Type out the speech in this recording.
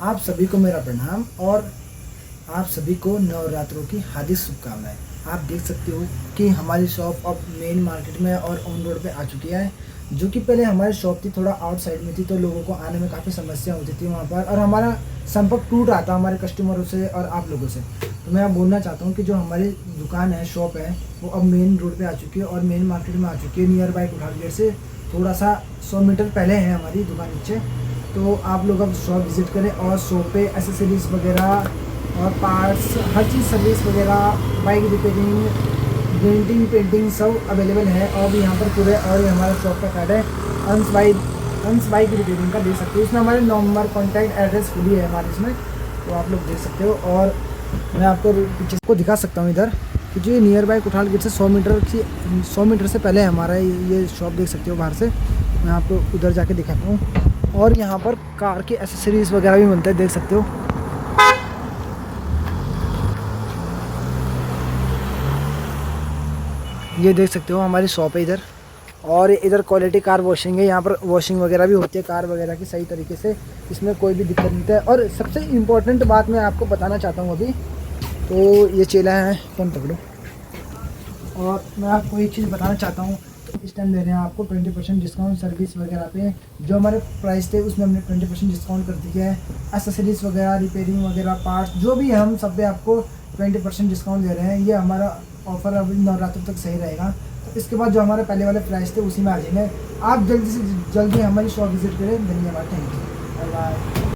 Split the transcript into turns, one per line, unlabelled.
आप सभी को मेरा प्रणाम और आप सभी को नवरात्रों की हार्दिक शुभकामनाएं। आप देख सकते हो कि हमारी शॉप अब मेन मार्केट में और ऑन रोड पे आ चुकी है। जो कि पहले हमारी शॉप थी थोड़ा आउटसाइड में थी, तो लोगों को आने में काफ़ी समस्या होती थी वहाँ पर, और हमारा संपर्क टूट रहा था हमारे कस्टमरों से और आप लोगों से। तो मैं बोलना चाहता हूँ कि जो हमारी दुकान है, शॉप है, वो अब मेन रोड पे आ चुकी है और मेन मार्केट में आ चुकी है। नियर बाई कुठार गेट से थोड़ा सा 100 मीटर पहले है हमारी दुकान नीचे। तो आप लोग अब शॉप विज़िट करें और शॉप पे एसेसरीज़ वगैरह और पार्ट्स, हर चीज़, सर्विस वगैरह, बाइक रिपेयरिंग, डेंटिंग, पेंटिंग सब अवेलेबल है। और भी यहाँ पर पूरे, और ये हमारा शॉप का कार्ड है अंश बाइक रिपेयरिंग का, देख सकते हो। इसमें हमारे नंबर, कॉन्टैक्ट, एड्रेस खुली है हमारे इसमें, तो आप लोग देख सकते हो। और मैं आपको पीछे को दिखा सकता हूँ इधर कि जो ये नियर बाई कुठाल गेट से 100 मीटर से पहले हमारा ये शॉप, देख सकते हो बाहर से। मैं आपको उधर जाके दिखाता हूँ। और यहाँ पर कार के एसेसरीज़ वगैरह भी मिलते हैं, देख सकते हो। ये देख सकते हो हमारी शॉप है इधर। और इधर क्वालिटी कार वॉशिंग है, यहाँ पर वॉशिंग वगैरह भी होती है कार वगैरह की सही तरीके से, इसमें कोई भी दिक्कत नहीं है। और सबसे इम्पोर्टेंट बात मैं आपको बताना चाहता हूँ अभी, तो ये चेला है, फ़ोन पकड़ो। और मैं आपको एक चीज़ बताना चाहता हूँ, इस टाइम दे रहे हैं आपको 20% डिस्काउंट सर्विस वगैरह पे। जो हमारे प्राइस थे उसमें हमने 20% डिस्काउंट कर दिया है। एसेसरीज़ वगैरह, रिपेयरिंग वगैरह, पार्ट्स जो भी है, हम सब पे आपको 20% डिस्काउंट दे रहे हैं। ये हमारा ऑफ़र अभी नवरात्र तक सही रहेगा। तो इसके बाद जो हमारे पहले वाले प्राइस थे उसी में आ जाएंगे। आप जल्दी से जल्दी हमारी शॉप विज़िट करें। धन्यवाद, थैंक यू, बाय बाय।